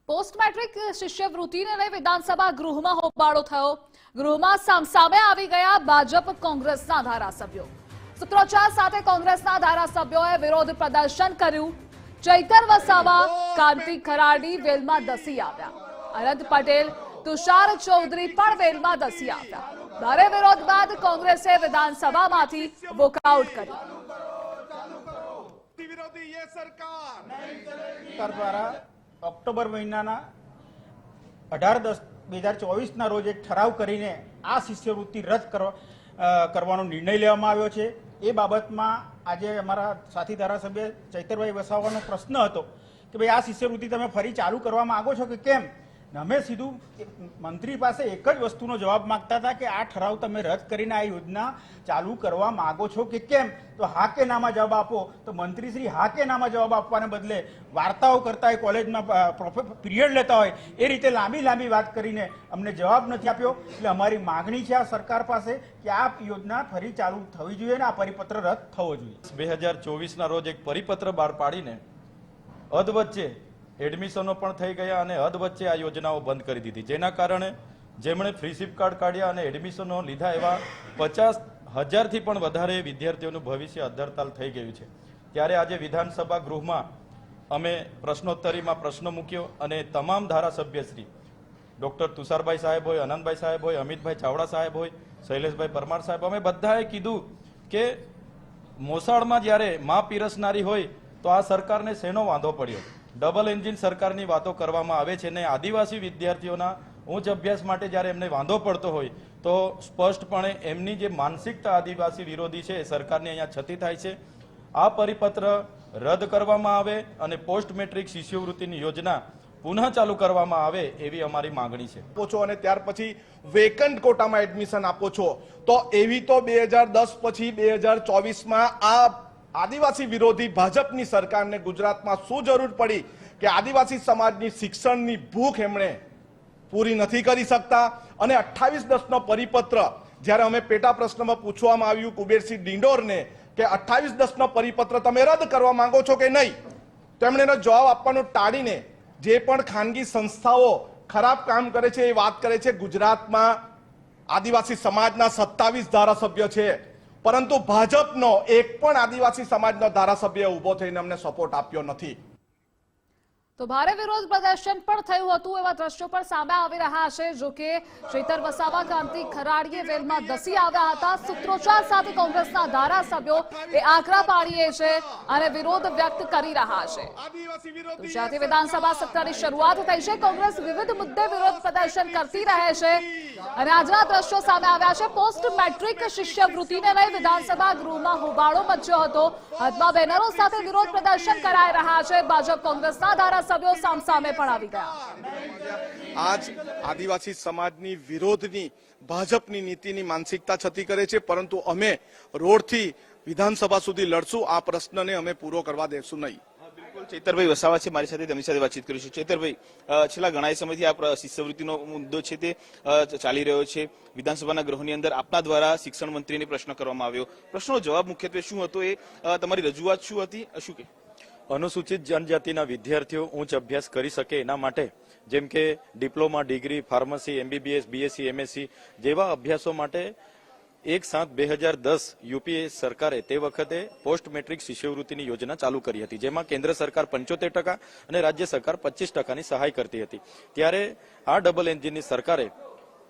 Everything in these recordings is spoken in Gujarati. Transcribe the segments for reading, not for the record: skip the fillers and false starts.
પોસ્ટ મેટ્રિક શિષ્યવૃત્તિને લઈ વિધાનસભા ગૃહમાં હોબાળો થયો। ગૃહમાં સામસામે આવી ગયા ભાજપ કોંગ્રેસના ધારાસભ્યો। સૂત્રોચ્ચાર સાથે કોંગ્રેસના ધારાસભ્યોએ વિરોધ પ્રદર્શન કર્યું। ચૈતર વસાવા, કાંતિ ખરાડી વેલમાં ધસી આવ્યા। અનંત પટેલ, તુષાર ચૌધરી પણ વેલમાં ધસી આવ્યા। ભારે વિરોધ બાદ કોંગ્રેસે વિધાનસભામાંથી વોકઆઉટ કર્યું। દ્વારા ઓક્ટોબર મહિનાના 18/10/2024 રોજ એક ઠરાવ કરીને આ શિષ્યવૃત્તિ રદ કરવાનો નિર્ણય લેવામાં આવ્યો છે। એ બાબતમાં આજે અમારા સાથી ધારાસભ્ય ચૈતરભાઈ વસાવાનો પ્રશ્ન હતો કે ભાઈ આ શિષ્યવૃત્તિ તમે ફરી ચાલુ કરવા માંગો છો કે કેમ? અમે સીધું મંત્રી પાસે એક જ વસ્તુનો જવાબ માંગતા હતા કે આ ઠરાવ તમે રદ કરીને આ યોજના ચાલુ કરવા માંગો છો કે કેમ? તો હા કે નામાં જવાબ આપો। તો મંત્રી શ્રી હા કે નામાં જવાબ આપવાને બદલે વાર્તાઓ કરતા હોય, કોલેજમાં પીરિયડ લેતા હોય એ રીતે લાંબી વાત કરીને અમને જવાબ નથી આપ્યો। એટલે અમારી માગણી છે આ સરકાર પાસે કે આ યોજના ફરી ચાલુ થવી જોઈએ અને આ પરિપત્ર રદ થવો જોઈએ। 2024 રોજ એક પરિપત્ર બહાર પાડીને અધવચ્ચે એડમિશનો પણ થઈ ગયા અને અધવચ્ચે આ યોજનાઓ બંધ કરી દીધી, જેના કારણે જેમણે ફ્રી સિપ કાર્ડ કાઢ્યા અને એડમિશનો લીધા એવા 50,000થી પણ વધારે વિદ્યાર્થીઓનું ભવિષ્ય અધ્ધરતાલ થઈ ગયું છે। ત્યારે આજે વિધાનસભા ગૃહમાં અમે પ્રશ્નોત્તરીમાં પ્રશ્ન મૂક્યો અને તમામ ધારાસભ્યશ્રી ડૉક્ટર તુષારભાઈ સાહેબ હોય, આનંદભાઈ સાહેબ હોય, અમિતભાઈ ચાવડા સાહેબ હોય, શૈલેષભાઈ પરમાર સાહેબ, અમે બધાએ કીધું કે મોસાળમાં જ્યારે મા પીરસનારી હોય તો આ સરકારને શેનો વાંધો પડ્યો? ડબલ એન્જિન સરકારની વાતો કરવામાં આવે છે ને આદિવાસી વિદ્યાર્થીઓના ઉચ્ચ અભ્યાસ માટે જ્યારે એમને વાંધો પડતો હોય તો સ્પષ્ટપણે એમની જે માનસિકતા આદિવાસી વિરોધી છે એ સરકારની અહીંયા છતી થાય છે। આ પરિપત્ર રદ કરવામાં આવે અને પોસ્ટ મેટ્રિક શિષ્યવૃત્તિની યોજના પુનઃ ચાલુ કરવામાં આવે એવી અમારી માંગણી છે। આપો છો અને ત્યાર પછી વેકન્ટ કોટામાં એડમિશન આપો છો તો એવી તો 2010 પછી 2024માં આ આદિવાસી વિરોધી ભાજપની સરકારને ગુજરાતમાં શું જરૂર પડી કે આદિવાસી સમાજની શિક્ષણની ભૂખ એમણે પૂરી નથી કરી શકતા? અને 28/10નો પરિપત્ર જ્યારે અમે પેટા પ્રશ્નમાં પૂછવામાં આવ્યું કુબેરસિંહ ડિંડોરને કે 28/10નો પરિપત્ર તમે રદ કરવા માંગો છો કે નહીં, તો એમણે એનો જવાબ આપવાનું ટાળીને જે પણ ખાનગી સંસ્થાઓ ખરાબ કામ કરે છે એ વાત કરે છે। ગુજરાતમાં આદિવાસી સમાજના 27 ધારાસભ્ય છે, પરંતુ ભાજપનો એક પણ આદિવાસી સમાજનો ધારાસભ્ય ઉભો થઈને અમને સપોર્ટ આપ્યો નથી। તો ભારે વિરોધ પ્રદર્શન પણ થયું હતું એવા દ્રશ્યો પણ સામે આવી રહ્યા છે। જો કે ચૈતર વસાવા, કાંતિ ખરાડીએ વેલમાં ધસી આવ્યા હતા। સૂત્રોચ્ચાર સાથે કોંગ્રેસના ધારાસભ્યો એ આકરા પાડીએ છે અને વિરોધ વ્યક્ત કરી રહ્યા છે। ગુજરાતી વિધાનસભા સત્રની શરૂઆત થઈ છે। કોંગ્રેસ વિવિધ મુદ્દે વિરોધ પ્રદર્શન કરતી રહે છે અને આજના દ્રશ્યો સામે આવ્યા છે। પોસ્ટ મેટ્રિક શિષ્યવૃત્તિને લઈ વિધાનસભા ગૃહમાં હોબાળો મચ્યો હતો। હાથમાં બેનરો સાથે વિરોધ પ્રદર્શન કરાઈ રહ્યા છે। ભાજપ કોંગ્રેસના ધારાસભ્યો સામસામે પણ આવી ગયા। આજ આદિવાસી સમાજની વિરોધની ભાજપની નીતિની માનસિકતા છતી કરે છે, પરંતુ અમે રોડથી વિધાનસભા સુધી લડશું। આ પ્રશ્નને અમે પૂરો કરવા દેશું નહીં। ચૈતરભાઈ વસાવા છે મારી સાથે, તેમની સાથે વાતચીત કરીશું। ચૈતરભાઈ, છેલ્લા ઘણા સમયથી આ શિષ્યવૃત્તિનો મુદ્દો છે તે ચાલી રહ્યો છે। વિધાનસભાના ગૃહની અંદર આપના દ્વારા શિક્ષણ મંત્રીને પ્રશ્ન કરવામાં આવ્યો। પ્રશ્નનો જવાબ મુખ્યત્વે શું હતો? એ તમારી રજૂઆત શું હતી? શું કે અનુસૂચિત જનજાતિના વિદ્યાર્થીઓ ઉચ્ચ અભ્યાસ કરી શકે એના માટે જેમ કે diploma, degree, pharmacy, MBBS, BSc, MSc જેવા અભ્યાસો માટે 1/7/2010 યુપીએ સરકારે તે વખતે પોસ્ટ મેટ્રિક શિષ્યવૃત્તિની યોજના ચાલુ કરી હતી, જેમાં કેન્દ્ર સરકાર 75% અને રાજ્ય સરકાર 25%ની સહાય કરતી હતી। ત્યારે આ ડબલ એન્જિનની સરકારે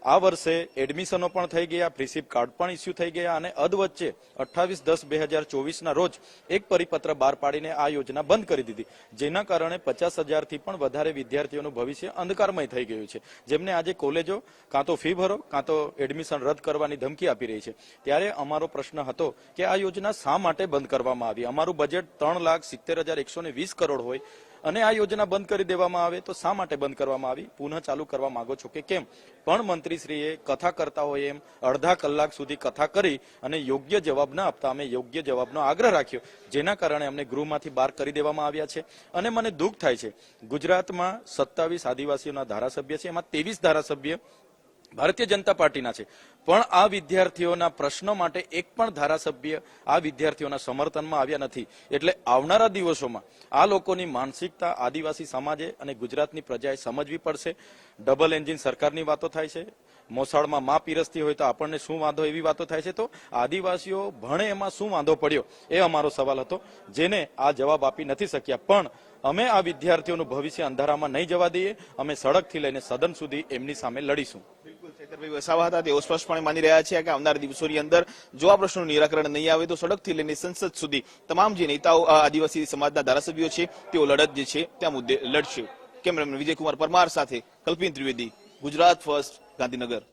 આ વર્ષે એડમિશનો પણ થઈ ગયા, ફ્રી સિપ કાર્ડ પણ ઇસ્યુ થઈ ગયા અને અધવચ્ચે 28/10/2024 રોજ એક પરિપત્ર બહાર પાડીને આ યોજના બંધ કરી દીધી, જેના કારણે 50,000થી પણ વધારે વિદ્યાર્થીઓનું ભવિષ્ય અંધકારમય થઈ ગયું છે, જેમને આજે કોલેજો કાં તો ફી ભરો કાં તો એડમિશન રદ કરવાની ધમકી આપી રહી છે। ત્યારે અમારો પ્રશ્ન હતો કે આ યોજના શા માટે બંધ કરવામાં આવી? અમારું બજેટ 3,70,120 કરોડ હોય અને આ યોજના બંધ કરી દેવામાં આવે તો શા માટે બંધ કરવામાં આવી? પુનઃ ચાલુ કરવા માંગો છો કે કેમ? પણ મંત્રીશ્રીએ કથા કરતા હોય એમ અડધા કલાક સુધી કથા કરી અને યોગ્ય જવાબ ન આપતા અમે યોગ્ય જવાબનો આગ્રહ રાખ્યો, જેના કારણે અમને ગૃહમાંથી બહાર કરી દેવામાં આવ્યા છે। અને મને દુઃખ થાય છે, ગુજરાતમાં 27 આદિવાસીઓના ધારાસભ્ય છે, એમાં 23 ધારાસભ્ય ભારતીય જનતા પાર્ટીના છે, પણ આ વિદ્યાર્થીઓના પ્રશ્નો માટે એક પણ ધારાસભ્ય આ વિદ્યાર્થીઓના સમર્થનમાં આવ્યા નથી. એટલે આવનારા દિવસોમાં આ લોકોની માનસિકતા આદિવાસી સમાજે અને ગુજરાતની પ્રજાએ સમજવી પડશે. ડબલ એન્જિન સરકારની વાતો થાય છે, મોસાળમાં માં પીરસતી હોય તો આપણને શું વાંધો, એવી વાતો થાય છે. તો આદિવાસીઓ ભણે એમાં શું વાંધો પડ્યો, એ અમારો સવાલ હતો, જેને આ જવાબ આપી નથી શક્યા. પણ અમે આ વિદ્યાર્થીઓનું ભવિષ્ય અંધારામાં નહીં જવા દઈએ. અમે સડકથી લઈને સદન સુધી એમની સામે લડીશું. બિલકુલ ચૈતરભાઈ વસાવા હતા, તેઓ સ્પષ્ટપણે માની રહ્યા છે કે આવનાર દિવસોની અંદર જો આ પ્રશ્નનું નિરાકરણ નહીં આવે તો સડકથી લઈને સંસદ સુધી તમામ જે નેતાઓ આદિવાસી સમાજના ધારાસભ્યો છે તેઓ લડત જે છે ત્યાં મુદ્દે લડશે. કેમેરામેન વિજયકુમાર પરમાર સાથે કલ્પિન ત્રિવેદી, ગુજરાત ફર્સ્ટ, ગાંધીનગર.